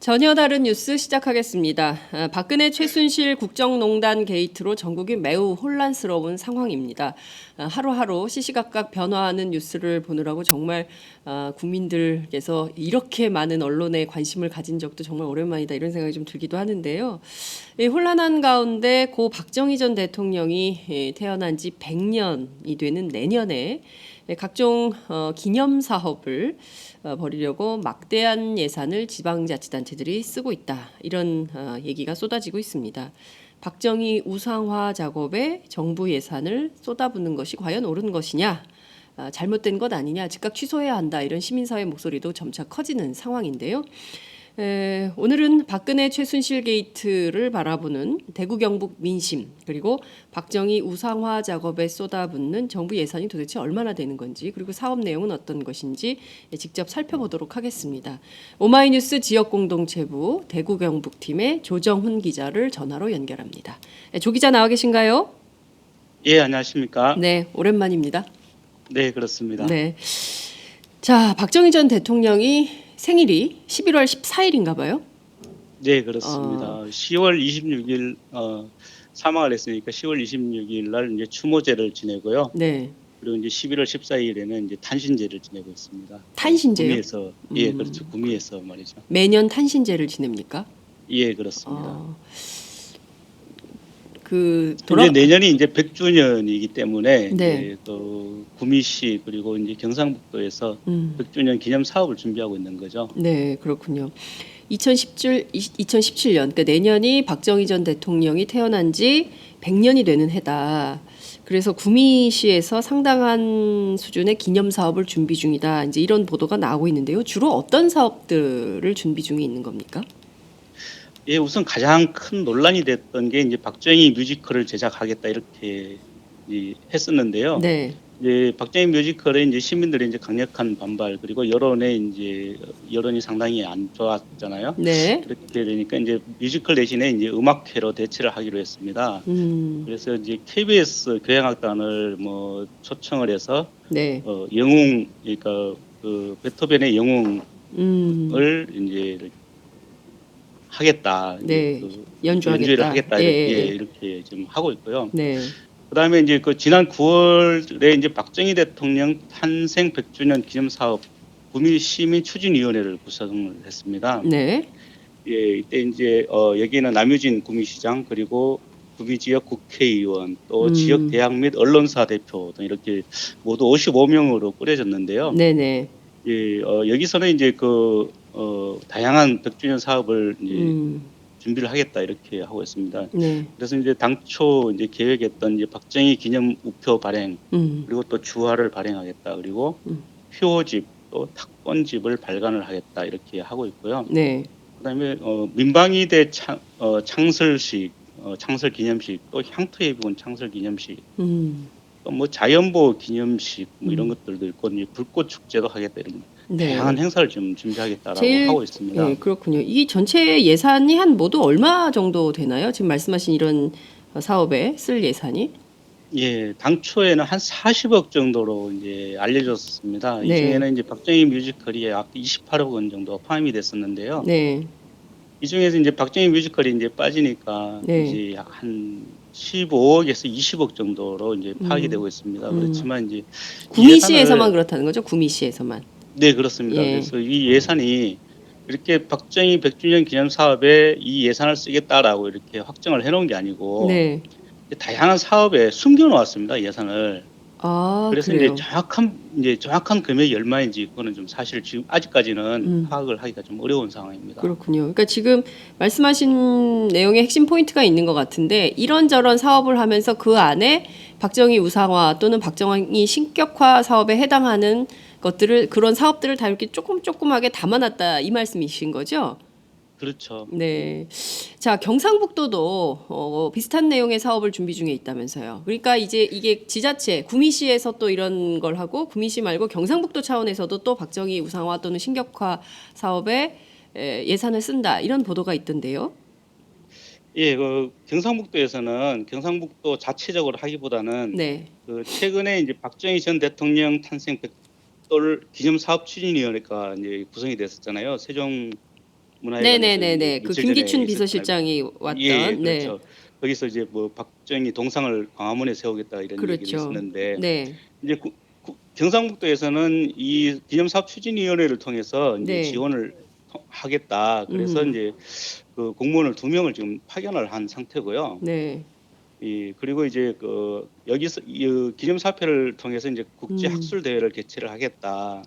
전혀 다른 뉴스 시작하겠습니다. 박근혜 최순실 국정농단 게이트로 전국이 매우 혼란스러운 상황입니다. 하루하루 시시각각 변화하는 뉴스를 보느라고 정말 국민들께서 이렇게 많은 언론에 관심을 가진 적도 정말 오랜만이다 이런 생각이 좀 들기도 하는데요. 이 혼란한 가운데 고 박정희 전 대통령이 태어난 지 100년이 되는 내년에 각종 기념 사업을 벌이려고 막대한 예산을 지방자치단체들이 쓰고 있다. 이런 얘기가 쏟아지고 있습니다. 박정희 우상화 작업에 정부 예산을 쏟아붓는 것이 과연 옳은 것이냐? 잘못된 것 아니냐? 즉각 취소해야 한다. 이런 시민사회 목소리도 점차 커지는 상황인데요. 오늘은 박근혜 최순실 게이트를 바라보는 대구 경북 민심 그리고 박정희 우상화 작업에 쏟아붓는 정부 예산이 도대체 얼마나 되는 건지 그리고 사업 내용은 어떤 것인지 직접 살펴보도록 하겠습니다. 오마이뉴스 지역공동체부 대구 경북팀의 조정훈 기자를 전화로 연결합니다. 조 기자 나와 계신가요? 예, 안녕하십니까? 네, 오랜만입니다. 네, 그렇습니다. 네. 자, 박정희 전 대통령이 생일이 11월 14일인가 봐요. 네, 그렇습니다. 10월 26일 사망을 했으니까 10월 26일 날 이제 추모제를 지내고요. 네. 그리고 이제 11월 14일에는 이제 탄신제를 지내고 있습니다. 탄신제요? 구미에서 예, 그렇죠. 구미에서 말이죠. 매년 탄신제를 지냅니까? 예, 그렇습니다. 돌아 이제 내년이 이제 100주년이기 때문에 네. 이제 또 구미시 그리고 이제 경상북도에서 100주년 기념 사업을 준비하고 있는 거죠. 네, 그렇군요. 2017년, 그러니까 내년이 박정희 전 대통령이 태어난 지 100년이 되는 해다. 그래서 구미시에서 상당한 수준의 기념 사업을 준비 중이다. 이제 이런 보도가 나오고 있는데요. 주로 어떤 사업들을 준비 중에 있는 겁니까? 예, 우선 가장 큰 논란이 됐던 게 이제 박정희 뮤지컬을 제작하겠다 이렇게 했었는데요. 네. 이제 박정희 뮤지컬에 이제 시민들의 이제 강력한 반발 그리고 여론에 이제 여론이 상당히 안 좋았잖아요. 네. 그렇게 되니까 이제 뮤지컬 대신에 이제 음악회로 대체를 하기로 했습니다. 그래서 이제 KBS 교향악단을 뭐 초청을 해서 네. 영웅 그러니까 그 베토벤의 영웅을 이제 하겠다. 네. 연주를 연주하겠다. 하겠다. 예, 이렇게, 예. 이렇게 지금 하고 있고요. 네. 그다음에 이제 그 지난 9월에 이제 박정희 대통령 탄생 100주년 기념 사업 구미 시민 추진위원회를 구성을 했습니다. 네. 예, 이때 이제 여기는 남유진 구미시장 그리고 구미 지역 국회의원 또 지역 대학 및 언론사 대표 등 이렇게 모두 55명으로 꾸려졌는데요. 네네. 예, 여기서는 이제 다양한 100주년 사업을 이제 준비를 하겠다 이렇게 하고 있습니다. 네. 그래서 이제 당초 이제 계획했던 이제 박정희 기념 우표 발행 그리고 또 주화를 발행하겠다 그리고 표집 또 탁본집을 발간을 하겠다 이렇게 하고 있고요. 네. 그다음에 민방위대 창설식 창설 기념식 또 향토예비군 창설 기념식 또 뭐 자연보호 기념식 뭐 이런 것들도 있고 이제 불꽃 축제도 하겠다 이런 네. 다양한 행사를 좀 준비하겠다라고 하고 있습니다. 네, 그렇군요. 이 전체 예산이 한 모두 얼마 정도 되나요? 지금 말씀하신 이런 사업에 쓸 예산이? 예, 당초에는 한 40억 정도로 이제 알려졌습니다. 네. 이 중에는 이제 박정희 뮤지컬이 약 28억 원 정도 포함이 됐었는데요. 네. 이 중에서 이제 박정희 뮤지컬이 이제 빠지니까 네. 이제 약 한 15억에서 20억 정도로 이제 파악이 되고 있습니다. 그렇지만 이제 구미시에서만 그렇다는 거죠? 구미시에서만. 네, 그렇습니다. 예. 그래서 이 예산이 이렇게 박정희 100주년 기념 사업에 이 예산을 쓰겠다라고 이렇게 확정을 해놓은 게 아니고 네. 다양한 사업에 숨겨놓았습니다, 예산을. 아, 그래서 그래요. 이제 정확한 금액이 얼마인지 그거는 좀 사실 지금 아직까지는 파악을 하기가 좀 어려운 상황입니다. 그렇군요. 그러니까 지금 말씀하신 내용의 핵심 포인트가 있는 것 같은데 이런저런 사업을 하면서 그 안에 박정희 우상화 또는 박정희 신격화 사업에 해당하는 것들을 그런 사업들을 다 이렇게 조금조금하게 담아놨다 이 말씀이신 거죠? 그렇죠. 네. 자, 경상북도도 비슷한 내용의 사업을 준비 중에 있다면서요. 그러니까 이제 이게 지자체, 구미시에서 또 이런 걸 하고 구미시 말고 경상북도 차원에서도 또 박정희 우상화 또는 신격화 사업에 예산을 쓴다. 이런 보도가 있던데요. 예, 경상북도에서는 경상북도 자체적으로 하기보다는 네. 최근에 이제 박정희 전 대통령 탄생 100돌 기념 사업 추진위원회가 이제 구성이 됐었잖아요. 세종 문화회관에서 네네네네. 그 며칠 전에 김기춘 있었잖아요. 비서실장이 예, 왔던. 네. 그렇죠. 거기서 이제 뭐 박정희 동상을 광화문에 세우겠다 이런 얘기를 그렇죠. 했었는데 네. 이제 경상북도에서는 이 기념사업 추진위원회를 통해서 이제 네. 지원을 하겠다. 그래서 음. 이제 그 공무원을 2명을 지금 파견을 한 상태고요. 네. 그리고 이제 여기서 이 기념사업회를 통해서 이제 국제 음. 학술 대회를 개최를 하겠다.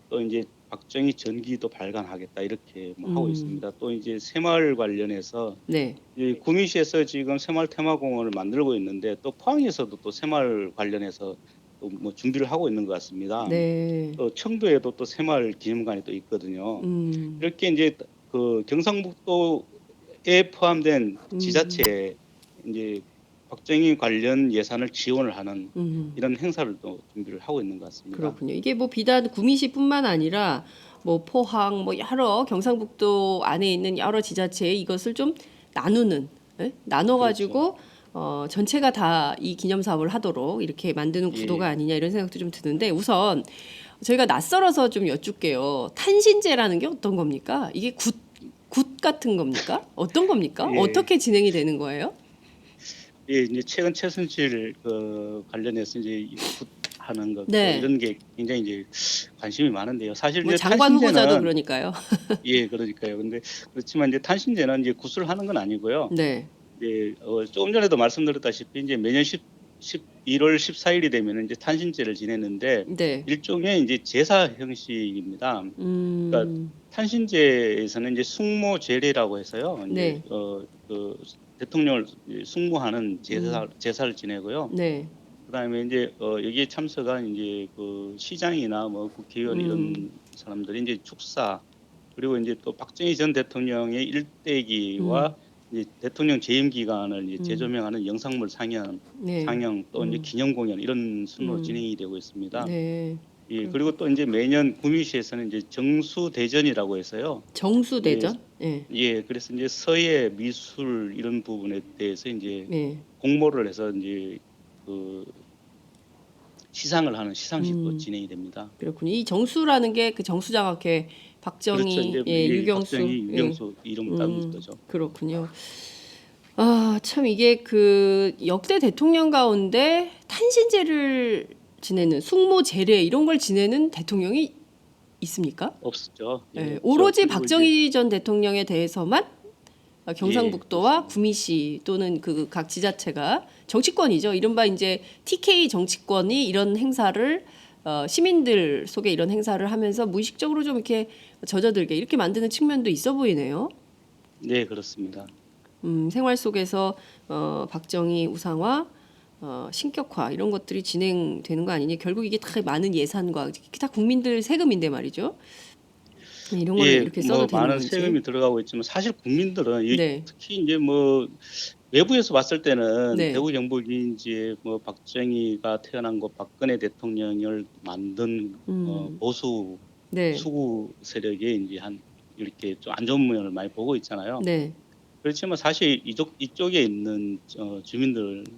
또 이제 박정희 전기도 발간하겠다 이렇게 뭐 하고 음. 있습니다. 또 이제 새마을 관련해서 네. 이 구미시에서 지금 새마을 테마공원을 만들고 있는데 또 포항에서도 또 새마을 관련해서 또 뭐 준비를 하고 있는 것 같습니다. 네. 또 청도에도 또 새마을 기념관이 또 있거든요. 음. 이렇게 이제 그 경상북도에 포함된 음. 지자체에 이제 박정희 관련 예산을 지원을 하는 음. 이런 행사를 또 준비를 하고 있는 것 같습니다. 그렇군요. 이게 뭐 비단 구미시뿐만 아니라 뭐 포항 뭐 여러 경상북도 안에 있는 여러 지자체에 이것을 좀 나누는, 나눠 가지고 전체가 다 이 기념 사업을 하도록 이렇게 만드는 구도가 예. 아니냐 이런 생각도 좀 드는데 우선 저희가 낯설어서 좀 여쭙게요. 탄신제라는 게 어떤 겁니까? 이게 굿 같은 겁니까? 어떤 겁니까? 예. 어떻게 진행이 되는 거예요? 예, 이제 최근 최순실 관련해서 이제 하는 것 네. 이런 게 굉장히 이제 관심이 많은데요. 사실 뭐 이제 장관 후보자도 탄신제는 그러니까요. 예, 그러니까요. 근데 그렇지만 이제 탄신제는 이제 굿을 하는 건 아니고요. 네. 이제 조금 전에도 말씀드렸다시피 이제 매년 1월 14일이 되면 이제 탄신제를 지내는데 네. 일종의 이제 제사 형식입니다. 그러니까 음. 탄신제에서는 이제 숙모제례라고 해서요. 이제 네. 그 대통령을 숙모하는 음. 제사를 지내고요. 네. 그다음에 이제 여기에 참석한 이제 그 시장이나 뭐 국회의원 이런 사람들이 이제 축사 그리고 이제 또 박정희 전 대통령의 일대기와 이제 대통령 재임 기간을 이제 재조명하는 영상물 상영 네. 또 이제 기념 공연 이런 순으로 음. 진행이 되고 있습니다. 네. 예, 그리고 또 이제 매년 구미시에서는 이제 정수대전이라고 해서요. 이제 정수대전? 예. 예, 그래서 이제 서예, 미술 이런 부분에 대해서 이제 예. 공모를 해서 이제 그 시상을 하는 시상식도 음. 진행이 됩니다. 그렇군요. 이 정수라는 게 그 정수장학회 그렇죠. 박정희, 이제 예, 유경수. 박정희, 예. 유경수 이름 따는 거죠. 그렇군요. 아, 참 이게 그 역대 대통령 가운데 탄신제를 지내는 숙모제례 이런 걸 지내는 대통령이 있습니까? 없었죠. 예, 예, 없죠. 오로지 그리고 이제 박정희 전 대통령에 대해서만 경상북도와 그렇습니다. 구미시 또는 그 각 지자체가 정치권이죠. 이른바 이제 TK 정치권이 이런 행사를 시민들 속에 이런 행사를 하면서 무의식적으로 좀 이렇게 젖어들게 이렇게 만드는 측면도 있어 보이네요. 네, 그렇습니다. 생활 속에서 박정희 우상화, 신격화 이런 것들이 진행되는 거 아니니 결국 이게 다 많은 예산과 이게 다 국민들 세금인데 말이죠. 이런 거를 예, 이렇게 써도 뭐 되는 많은 건지. 세금이 들어가고 있지만 사실 국민들은 네, 특히 이제 뭐 외부에서 봤을 때는 네, 대구 경북이 이제 뭐 박정희가 태어난 곳 박근혜 대통령을 만든 보수 네, 수구 세력에 이제 한 이렇게 좀 안 좋은 면을 많이 보고 있잖아요. 네, 그렇지만 사실 이쪽에 있는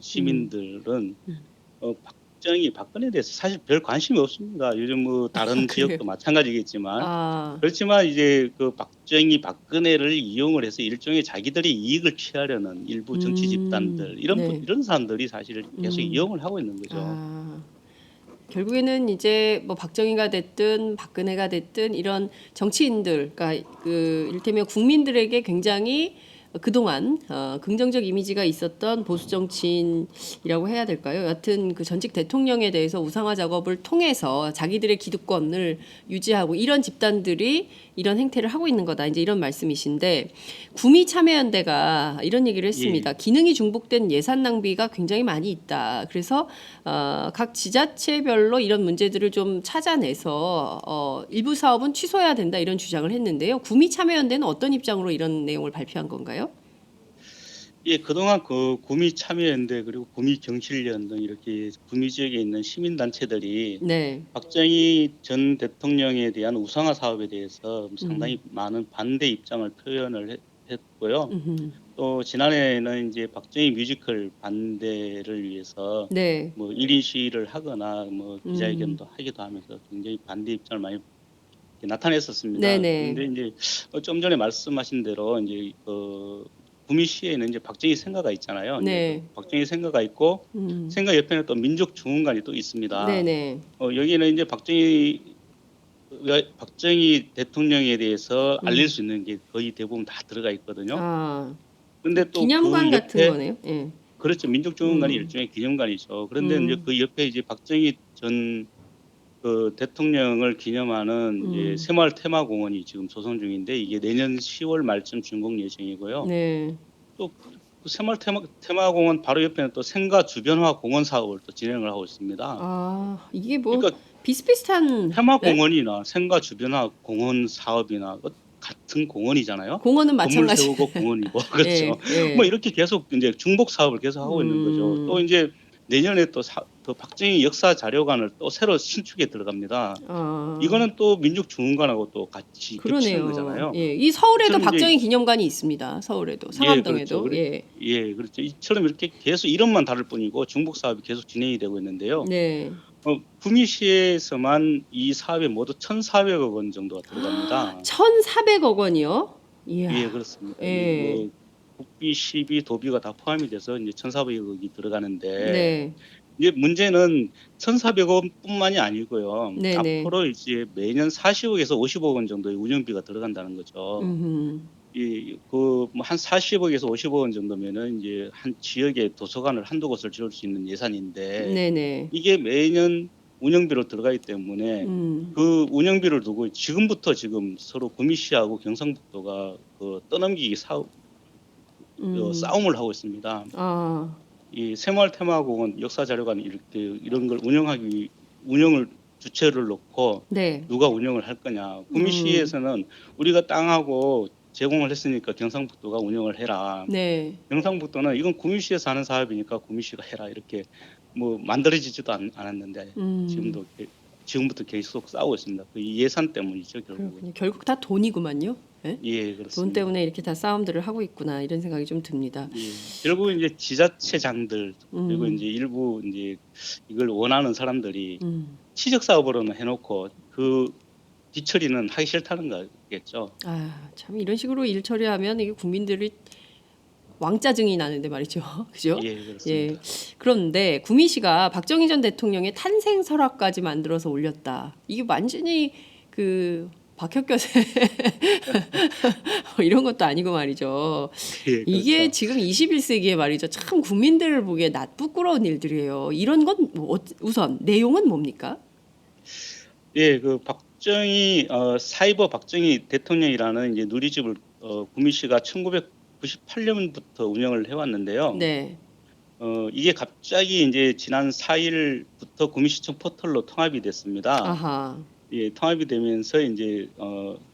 시민들은 박정희 박근혜에 대해서 사실 별 관심이 없습니다. 요즘 뭐 다른 그래요. 지역도 마찬가지겠지만 아, 그렇지만 이제 그 박정희 박근혜를 이용을 해서 일종의 자기들이 이익을 취하려는 일부 정치 집단들 네, 이런 사람들이 사실 계속 이용을 하고 있는 거죠. 아. 결국에는 이제 뭐 박정희가 됐든 박근혜가 됐든 이런 정치인들, 그러니까 그 이를테면 국민들에게 굉장히 그동안 긍정적 이미지가 있었던 보수 정치인이라고 해야 될까요? 여하튼 그 전직 대통령에 대해서 우상화 작업을 통해서 자기들의 기득권을 유지하고 이런 집단들이 이런 행태를 하고 있는 거다. 이제 이런 말씀이신데 구미 참여연대가 이런 얘기를 했습니다. 예. 기능이 중복된 예산 낭비가 굉장히 많이 있다. 그래서 각 지자체별로 이런 문제들을 좀 찾아내서 일부 사업은 취소해야 된다 이런 주장을 했는데요. 구미 참여연대는 어떤 입장으로 이런 내용을 발표한 건가요? 예, 그동안 그 구미 참여연대 그리고 구미 경실련 등 이렇게 구미 지역에 있는 시민단체들이 네. 박정희 전 대통령에 대한 우상화 사업에 대해서 상당히 많은 반대 입장을 표현을 했고요. 또 지난해에는 이제 박정희 뮤지컬 반대를 위해서 네. 뭐 1인 시위를 하거나 뭐 기자회견도 하기도 하면서 굉장히 반대 입장을 많이 나타냈었습니다. 네네. 그런데 이제 좀 전에 말씀하신 대로 이제 구미시에는 이제 박정희 생가가 있잖아요. 이제 그 네. 박정희 생가가 있고 음. 생가 옆에는 또 민족중흥관이 또 있습니다. 네네. 여기는 이제 박정희 대통령에 대해서 알릴 음. 수 있는 게 거의 대부분 다 들어가 있거든요. 아. 근데 또 기념관 그 같은 옆에 거네요. 예. 그렇죠. 민족중흥관이 음. 일종의 기념관이죠. 그런데 이제 음. 그 옆에 이제 박정희 전 대통령을 기념하는 이제 음. 새마을 테마공원이 지금 조성 중인데 이게 내년 10월 말쯤 준공 예정이고요. 네. 또 그 새마을 테마공원 바로 옆에는 또 생가 주변화 공원 사업을 또 진행을 하고 있습니다. 아, 이게 뭐 그러니까 비슷비슷한 네? 테마공원이나 생가 주변화 공원 사업이나 같은 공원이잖아요. 공원은 건물 마찬가지. 세우고 공원이고 그렇죠. 예. 뭐 예. 이렇게 계속 이제 중복 사업을 계속 하고 있는 거죠. 또 음. 이제 내년에 또 박정희 역사 자료관을 또 새로 신축에 들어갑니다. 아. 이거는 또 민족중흥관하고 또 같이 겹치는 그러네요. 거잖아요. 예. 이 서울에도 이처럼 이제 박정희 기념관이 있습니다. 서울에도. 예 그렇죠. 상암동에도. 예. 예 그렇죠. 이처럼 이렇게 계속 이름만 다를 뿐이고 중복 사업이 계속 진행이 되고 있는데요. 네. 구미시에서만 이 사업에 모두 1,400억 원 정도가 들어갑니다. 1,400억 원이요? 예 이야. 그렇습니다. 이 예. 뭐 국비, 시비, 도비가 다 포함이 돼서 이제 1,400억이 들어가는데 네. 이제 문제는 1,400억뿐만이 아니고요. 네네. 앞으로 이제 매년 40억에서 50억 원 정도의 운영비가 들어간다는 거죠. 음흠. 한 40억에서 50억 원 정도면은 이제 한 지역의 도서관을 한두 곳을 지을 수 있는 예산인데 네네. 이게 매년 운영비로 들어가기 때문에 음. 그 운영비를 두고 지금부터 지금 서로 구미시하고 경상북도가 떠넘기기 싸움을 하고 있습니다. 아. 이 새마을 테마공원 역사자료관 이런 걸 운영을 주체를 놓고 네. 누가 운영을 할 거냐. 구미시에서는 우리가 땅하고 제공을 했으니까 경상북도가 운영을 해라. 네. 경상북도는 이건 구미시에서 하는 사업이니까 구미시가 해라. 이렇게 뭐 만들어지지도 않았는데 음. 지금부터 계속 싸우고 있습니다. 그 예산 때문이죠, 결국은. 그렇군요. 결국 다 돈이구만요. 예? 예, 돈 그렇습니다. 때문에 이렇게 다 싸움들을 하고 있구나 이런 생각이 좀 듭니다. 예. 결국 이제 지자체장들 그리고 이제 일부 이제 이걸 원하는 사람들이 치적 사업으로는 해놓고 그 뒤처리는 하기 싫다는 거겠죠. 아, 참 이런 식으로 일 처리하면 이게 국민들이 왕짜증이 나는데 말이죠. 그죠? 예, 그렇습니다. 예. 그런데 구미시가 박정희 전 대통령의 탄생 설화까지 만들어서 올렸다. 이게 완전히 그 박혁겨세 이런 것도 아니고 말이죠. 예, 이게 그렇죠. 지금 21세기에 말이죠. 참 국민들을 보기에 부끄러운 일들이에요. 이런 건 우선 내용은 뭡니까? 예, 그 박정희 사이버 박정희 대통령이라는 이제 누리집을 구미시가 1998년부터 운영을 해왔는데요. 네. 이게 갑자기 이제 지난 4일부터 구미시청 포털로 통합이 됐습니다. 아하. 예, 통합이 되면서 이제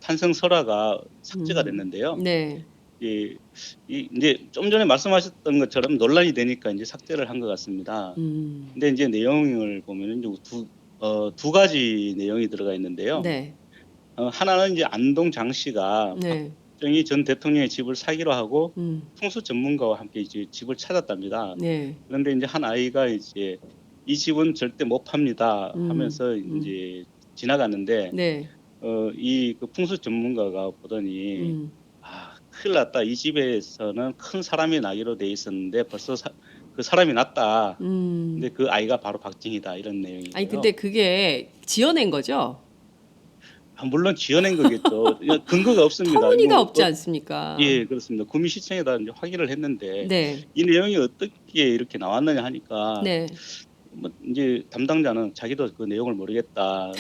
탄생 설화가 삭제가 됐는데요. 네. 예, 이제 좀 전에 말씀하셨던 것처럼 논란이 되니까 이제 삭제를 한 것 같습니다. 근데 이제 내용을 보면은 두 가지 내용이 들어가 있는데요. 네. 하나는 이제 안동 장 씨가 네. 박정희 전 대통령의 집을 사기로 하고 음. 풍수 전문가와 함께 이제 집을 찾았답니다. 네. 그런데 이제 한 아이가 이제 이 집은 절대 못 팝니다 하면서 이제 지나갔는데 네. 그 풍수 전문가가 보더니 큰일 났다. 이 집에서는 큰 사람이 나기로 돼 있었는데 벌써 그 사람이 났다. 근데 그 아이가 바로 박정희다 이런 내용이에요. 아니 근데 그게 지어낸 거죠? 물론 지어낸 거겠죠. 근거가 없습니다. 터무니가 없지 않습니까? 예, 그렇습니다. 구미시청에다 이제 확인을 했는데 네. 이 내용이 어떻게 이렇게 나왔느냐 하니까 네. 뭐 이제 담당자는 자기도 그 내용을 모르겠다.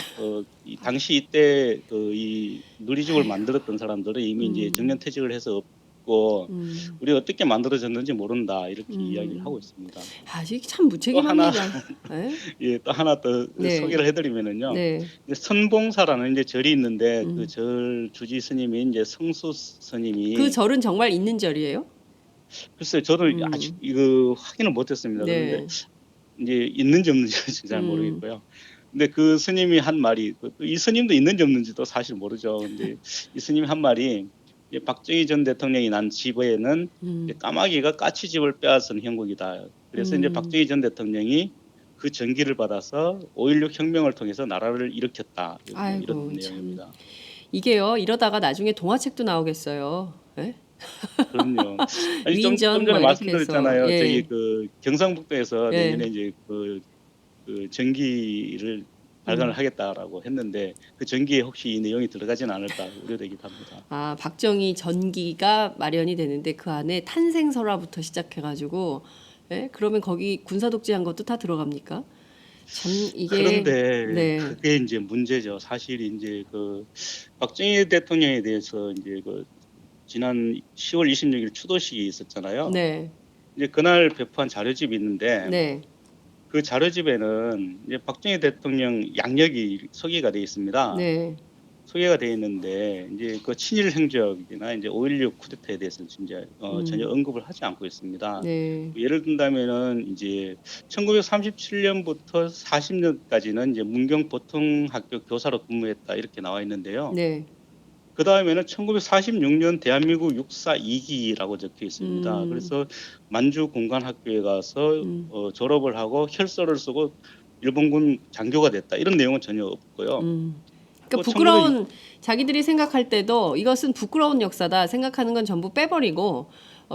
당시 이때 이 누리집을 만들었던 사람들은 이미 이제 정년퇴직을 해서 없고 우리 어떻게 만들어졌는지 모른다 이렇게 이야기를 하고 있있습니다. 아, 이게 참 무책임합니다. 예, 또 하나 더 네. 소개를 해드리면은요. 네. 이제 선봉사라는 이제 절이 있는데 그 절 주지 스님이 이제 성수 스님이 그 절은 정말 있는 절이에요? 글쎄요, 저도 아직 이거 확인을 못했습니다. 네. 그런데 이제 있는지 없는지 잘 모르겠고요. 근데 그 스님이 한 말이 이 스님도 있는지 없는지도 사실 모르죠. 근데 이 스님이 한 말이 이제 박정희 전 대통령이 난 집에는 이제 까마귀가 까치집을 빼앗은 형국이다. 그래서 이제 박정희 전 대통령이 그 전기를 받아서 5.16 혁명을 통해서 나라를 일으켰다. 뭐 아이고 이런 참 내용입니다. 이게요 이러다가 나중에 동화책도 나오겠어요. 예? 그럼요. 아니 좀 위인전 전에 뭐 이렇게 해서 말씀드렸잖아요. 저기 예, 그 경상북도에서 예. 내년에 이제 그 전기를 발간을 음. 하겠다라고 했는데 그 전기에 혹시 이 내용이 들어가지는 않을까 우려되기도 합니다. 아, 박정희 전기가 마련이 되는데 그 안에 탄생설화부터 시작해가지고 예? 그러면 거기 군사독재한 것도 다 들어갑니까? 참 이게 그런데 네, 그게 이제 문제죠. 사실 이제 그 박정희 대통령에 대해서 이제 그 지난 10월 26일 추도식이 있었잖아요. 네, 이제 그날 배포한 자료집이 있는데 네, 그 자료집에는 이제 박정희 대통령 양력이 소개가 되어 있습니다. 네, 소개가 되어 있는데 이제 그 친일 행적이나 이제 5.16 쿠데타에 대해서는 진짜 전혀 언급을 하지 않고 있습니다. 네, 예를 든다면은 이제 1937년부터 40년까지는 이제 문경 보통학교 교사로 근무했다 이렇게 나와 있는데요. 네, 그 다음에는 1946년 대한민국 육사 2기라고 적혀 있습니다. 음, 그래서 만주 공관학교에 가서 음, 졸업을 하고 혈서를 쓰고 일본군 장교가 됐다 이런 내용은 전혀 없고요. 그러니까 또 1906, 부끄러운 자기들이 생각할 때도 이것은 부끄러운 역사다 생각하는 건 전부 빼버리고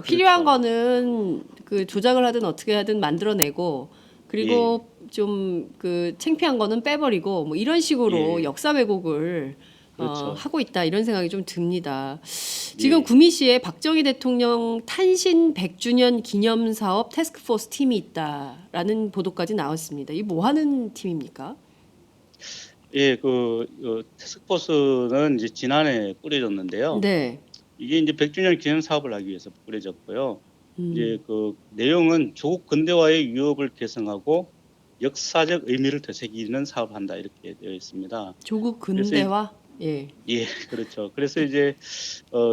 필요한 그렇죠. 거는 그 조작을 하든 어떻게 하든 만들어내고 예, 그리고 좀 그 창피한 거는 빼버리고 뭐 이런 식으로 예, 역사 왜곡을 그렇죠. 하고 있다 이런 생각이 좀 듭니다. 지금 예, 구미시에 박정희 대통령 탄신 100주년 기념 사업 태스크포스 팀이 있다라는 보도까지 나왔습니다. 이 뭐 하는 팀입니까? 예, 태스크포스는 이제 지난해 꾸려졌는데요. 네. 이게 이제 100주년 기념 사업을 하기 위해서 꾸려졌고요. 이제 음. 그 내용은 조국 근대화의 위협을 개성하고 역사적 의미를 되새기는 사업을 한다 이렇게 되어 있습니다. 조국 그래서 근대화? 예. 예, 그렇죠. 그래서 이제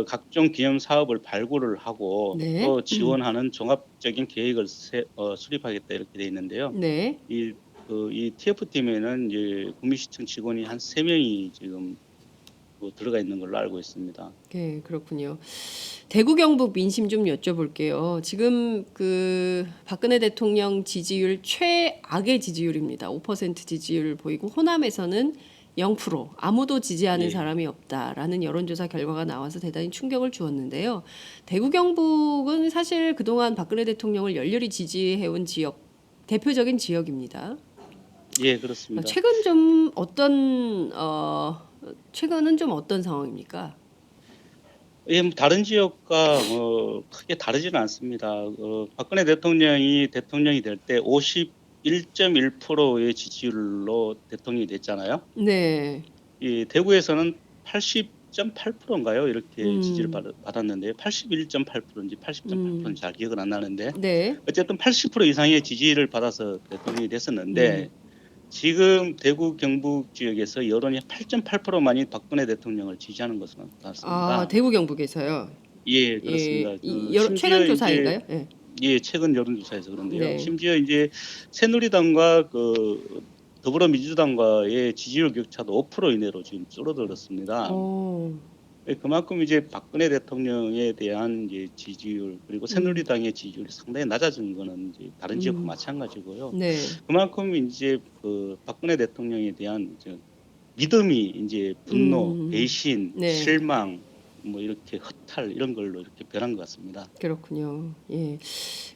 각종 기념 사업을 발굴을 하고 네. 또 지원하는 종합적인 계획을 수립하겠다 이렇게 되어 있는데요. 네. 이 TF팀에는 이제 구미시청 직원이 한 3명이 지금 들어가 있는 걸로 알고 있습니다. 네, 그렇군요. 대구 경북 민심 좀 여쭤볼게요. 지금 그 박근혜 대통령 지지율 최악의 지지율입니다. 5% 지지율 보이고 호남에서는 0% 아무도 지지하는 예, 사람이 없다라는 여론조사 결과가 나와서 대단히 충격을 주었는데요. 대구 경북은 사실 그동안 박근혜 대통령을 열렬히 지지해온 지역 대표적인 지역입니다. 예, 그렇습니다. 최근 좀 어떤 최근은 좀 어떤 상황입니까? 예, 뭐 다른 지역과 크게 다르지는 않습니다. 박근혜 대통령이 대통령이 될 때 51.1%의 지지율로 대통령이 됐잖아요. 네. 이 대구에서는 80.8%인가요? 이렇게 지지를 음. 받았는데 81.8%인지 80.8%인지 잘 기억은 안 나는데 네. 어쨌든 80% 이상의 지지를 받아서 대통령이 음. 됐었는데 지금 대구 경북 지역에서 여론이 8.8%만이 박근혜 대통령을 지지하는 것으로 아, 나타났습니다. 대구 경북에서요. 예, 예. 그렇습니다. 최근 심지어 이제 조사인가요? 예. 예, 최근 여론조사에서 그런데요. 네. 심지어 이제 새누리당과 더불어민주당과의 지지율 격차도 5% 이내로 지금 줄어들었습니다. 어. 예, 그만큼 이제 박근혜 대통령에 대한 이제 지지율 그리고 음. 새누리당의 지지율이 상당히 낮아진 거는 이제 다른 지역과 음. 마찬가지고요. 네. 그만큼 이제 박근혜 대통령에 대한 이제 믿음이 이제 분노, 음. 배신, 네. 실망, 뭐 이렇게 허탈 이런 걸로 이렇게 변한 것 같습니다. 그렇군요. 예.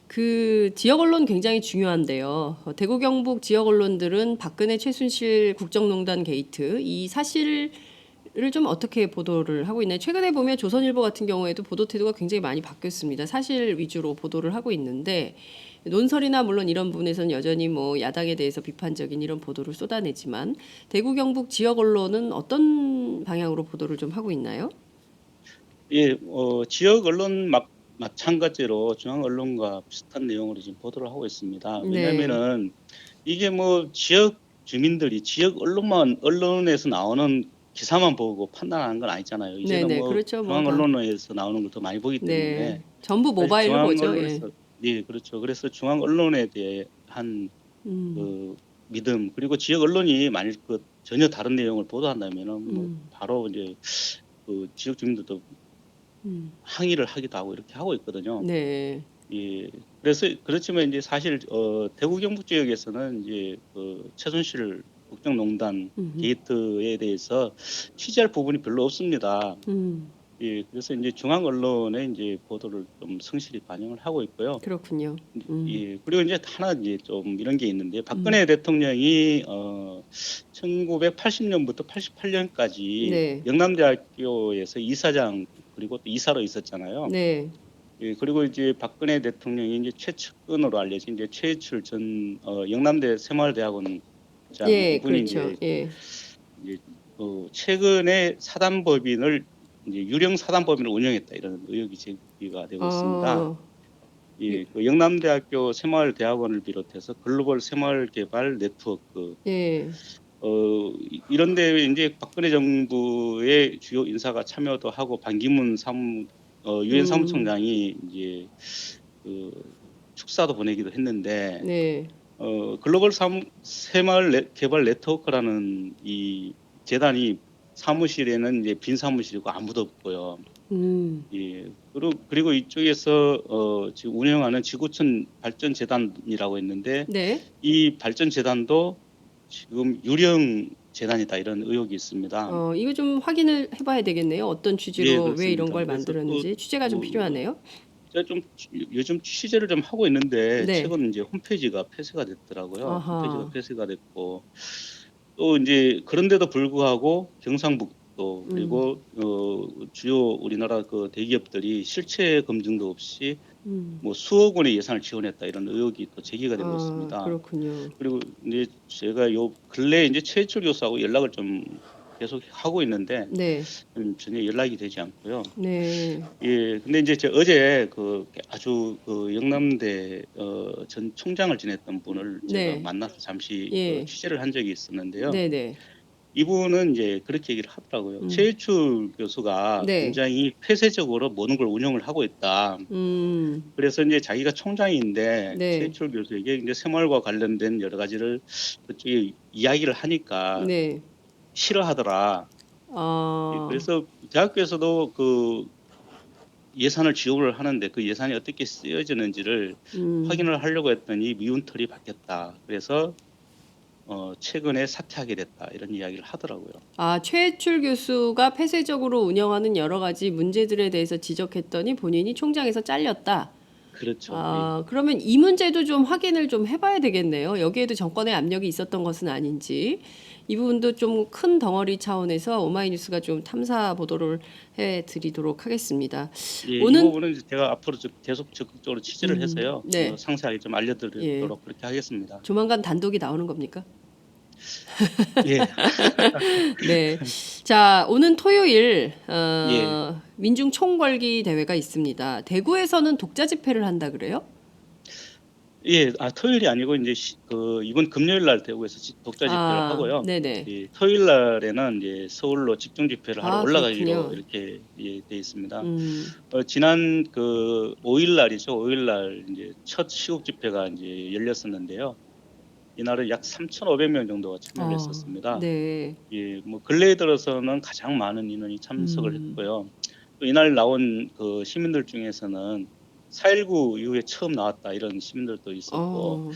그 지역 언론 굉장히 중요한데요. 대구 경북 지역 언론들은 박근혜 최순실 국정농단 게이트 이 사실을 좀 어떻게 보도를 하고 있나요? 최근에 보면 조선일보 같은 경우에도 보도 태도가 굉장히 많이 바뀌었습니다. 사실 위주로 보도를 하고 있는데 논설이나 물론 이런 부분에서는 여전히 뭐 야당에 대해서 비판적인 이런 보도를 쏟아내지만 대구 경북 지역 언론은 어떤 방향으로 보도를 좀 하고 있나요? 예, 지역 언론 마찬가지로 중앙 언론과 비슷한 내용으로 지금 보도를 하고 있습니다. 네. 왜냐하면은 이게 뭐 지역 주민들이 지역 언론에서 나오는 기사만 보고 판단하는 건 아니잖아요. 이제는 네네. 뭐 그렇죠. 뭐 중앙 다. 언론에서 나오는 걸 더 많이 보기 네. 때문에 전부 사실 모바일로 중앙 보죠. 예. 언론에서 예, 그렇죠. 그래서 중앙 언론에 대한 음. 그 믿음 그리고 지역 언론이 만일 전혀 다른 내용을 보도한다면은 뭐 음. 바로 이제 지역 주민들도 음. 항의를 하기도 하고 이렇게 하고 있거든요. 네. 예. 그래서 그렇지만 이제 사실 대구 경북 지역에서는 이제 그 최순실 국정농단 음흠. 게이트에 대해서 취재할 부분이 별로 없습니다. 음. 예. 그래서 이제 중앙 언론에 이제 보도를 좀 성실히 반영을 하고 있고요. 그렇군요. 음. 예. 그리고 이제 하나 이제 좀 이런 게 있는데, 음. 박근혜 대통령이 1980년부터 88년까지 네. 영남대학교에서 이사장 그리고 또 이사로 있었잖아요. 네. 예. 그리고 이제 박근혜 대통령이 이제 최측근으로 알려진 이제 최해출 전 영남대 새마을대학원장, 예, 이분이 그렇죠. 예. 이제 최근에 사단법인을 이제 유령 사단법인을 운영했다, 이런 의혹이 제기가 되고 있습니다. 어. 유 예, 그 영남대학교 새마을대학원을 비롯해서 글로벌 새마을개발 네트워크, 예. 이런 데에 이제 박근혜 정부의 주요 인사가 참여도 하고, 반기문 유엔 음. 사무총장이 이제 그 축사도 보내기도 했는데, 네. 글로벌 새마을 개발 네트워크라는 이 재단이 사무실에는 이제 빈 사무실이고 아무도 없고요. 음. 예. 그리고 이쪽에서 지금 운영하는 지구촌 발전재단이라고 했는데, 네. 이 발전재단도 지금 유령 재단이다, 이런 의혹이 있습니다. 이거 좀 확인을 해 봐야 되겠네요. 어떤 예, 취지로 왜 이런 그렇습니다. 걸 그래서 또 만들었는지 취재가 좀 필요하네요. 제가 좀 요즘 취재를 좀 하고 있는데, 네. 최근 이제 홈페이지가 폐쇄가 됐더라고요. 홈페이지가 아하. 폐쇄가 됐고, 또 이제 그런데도 불구하고 경상북도 음. 그리고 주요 우리나라 그 대기업들이 실체 검증도 없이 음. 뭐 수억 원의 예산을 지원했다, 이런 의혹이 또 제기가 되고 아, 있습니다. 그렇군요. 그리고 이제 제가 요 근래 이제 최해철 교수하고 연락을 좀 계속 하고 있는데, 네. 전혀 연락이 되지 않고요. 네. 예, 근데 이제 어제 그 아주 그 영남대 전 총장을 지냈던 분을 제가 네. 만나서 잠시 예. 취재를 한 적이 있었는데요. 네네. 이분은 이제 그렇게 얘기를 하더라고요. 음. 최해출 교수가 네. 굉장히 폐쇄적으로 모든 걸 운영을 하고 있다. 음. 그래서 이제 자기가 총장인데 네. 최해출 교수에게 이제 새마을과 관련된 여러 가지를 그쪽에 이야기를 하니까 네. 싫어하더라. 예, 아. 그래서 대학교에서도 그 예산을 지원을 하는데 그 예산이 어떻게 쓰여지는지를 음. 확인을 하려고 했더니 미운털이 박혔다. 그래서 최근에 사퇴하게 됐다, 이런 이야기를 하더라고요. 아, 최출 교수가 폐쇄적으로 운영하는 여러 가지 문제들에 대해서 지적했더니 본인이 총장에서 잘렸다. 그렇죠. 예. 아, 그러면 이 문제도 좀 확인을 좀 해봐야 되겠네요. 여기에도 정권의 압력이 있었던 것은 아닌지. 이 부분도 좀 큰 덩어리 차원에서 오마이뉴스가 좀 탐사 보도를 해드리도록 하겠습니다. 예, 이 오는 부분은 이제 제가 앞으로 계속 적극적으로 취재를 해서요, 네. 상세하게 좀 예. 알려드리도록 그렇게 하겠습니다. 조만간 단독이 나오는 겁니까? 예, 네. 자, 오는 토요일 예, 민중 총궐기 대회가 있습니다. 대구에서는 독자 집회를 한다 그래요? 예. 토요일이 아니고 이제 이번 금요일 날 대구에서 독자 집회를 아, 하고요. 네네. 예, 토요일 날에는 이제 서울로 집중 집회를 하러 아, 올라가기로 그렇군요. 이렇게 돼 있습니다. 음. 지난 그 5일 날이죠. 5일 날 이제 첫 시국 집회가 이제 열렸었는데요. 이날은 약 3,500명 정도가 참여를 했었습니다. 네. 예, 뭐 근래에 들어서는 가장 많은 인원이 참석을 음. 했고요. 또 이날 나온 그 시민들 중에서는 4.19 이후에 처음 나왔다, 이런 시민들도 있었고, 어,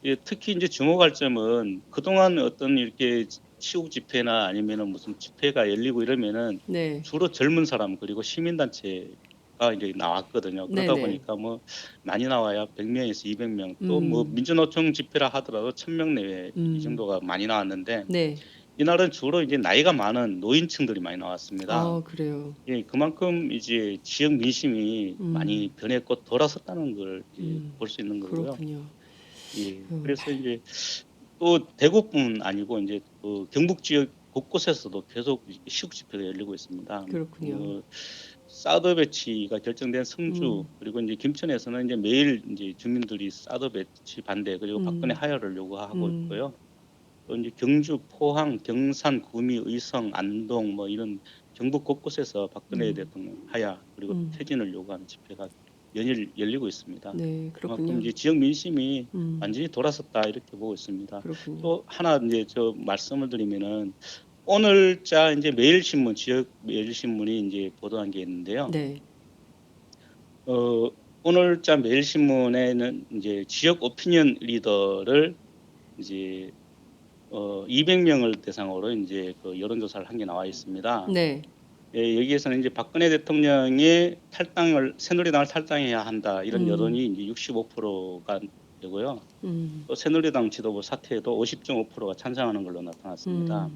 예, 특히 이제 주목할 점은 그동안 어떤 이렇게 시국 집회나 아니면은 무슨 집회가 열리고 이러면은 네. 주로 젊은 사람 그리고 시민단체가 이제 나왔거든요. 그러다 네네. 보니까 뭐 많이 나와야 100명에서 200명, 또 뭐 음. 민주노총 집회라 하더라도 1,000명 내외 이 음. 정도가 많이 나왔는데, 네. 이날은 주로 이제 나이가 많은 노인층들이 많이 나왔습니다. 아, 그래요. 예, 그만큼 이제 지역 민심이 많이 음. 변했고 돌아섰다는 걸 음. 볼 수 있는 거고요. 그렇군요. 예, 음. 그래서 이제 또 대구뿐 아니고 이제 또 경북 지역 곳곳에서도 계속 시국 집회가 열리고 있습니다. 그렇군요. 사드 배치가 결정된 성주, 음. 그리고 이제 김천에서는 이제 매일 이제 주민들이 사드 배치 반대 그리고 박근혜 음. 하야를 요구하고 음. 있고요. 또 이제 경주, 포항, 경산, 구미, 의성, 안동 뭐 이런 경북 곳곳에서 박근혜 음. 대통령 하야 그리고 음. 퇴진을 요구하는 집회가 연일 열리고 있습니다. 네, 그만큼 그렇군요. 이제 지역 민심이 음. 완전히 돌아섰다, 이렇게 보고 있습니다. 그렇군요. 또 하나 이제 저 말씀을 드리면은, 오늘자 이제 매일신문, 지역 매일신문이 이제 보도한 게 있는데요. 네. 어 오늘자 매일신문에는 이제 지역 오피니언 리더를 이제 200명을 대상으로 이제 그 여론조사를 한 게 나와 있습니다. 네. 예, 여기에서는 이제 박근혜 대통령의 새누리당을 탈당해야 한다 이런 여론이 이제 65%가 되고요. 또 새누리당 지도부 사퇴에도 50.5%가 찬성하는 걸로 나타났습니다.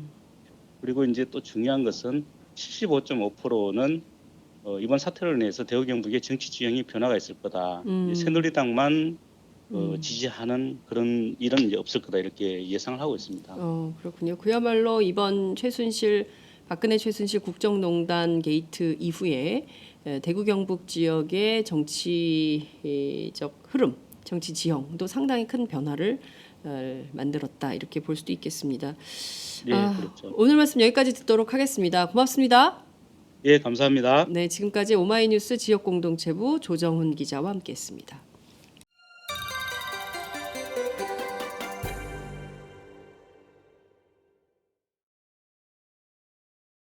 그리고 이제 또 중요한 것은 75.5%는 이번 사태로 인해서 대구 경북의 정치 지형이 변화가 있을 거다. 새누리당만 지지하는 그런 일은 이제 없을 거다 이렇게 예상을 하고 있습니다. 그렇군요. 그야말로 이번 박근혜 최순실 국정농단 게이트 이후에 대구 경북 지역의 정치적 흐름, 정치 지형도 상당히 큰 변화를 만들었다 이렇게 볼 수도 있겠습니다. 네, 그렇죠. 오늘 말씀 여기까지 듣도록 하겠습니다. 고맙습니다. 예, 감사합니다. 네, 지금까지 오마이뉴스 지역공동체부 조정훈 기자와 함께했습니다.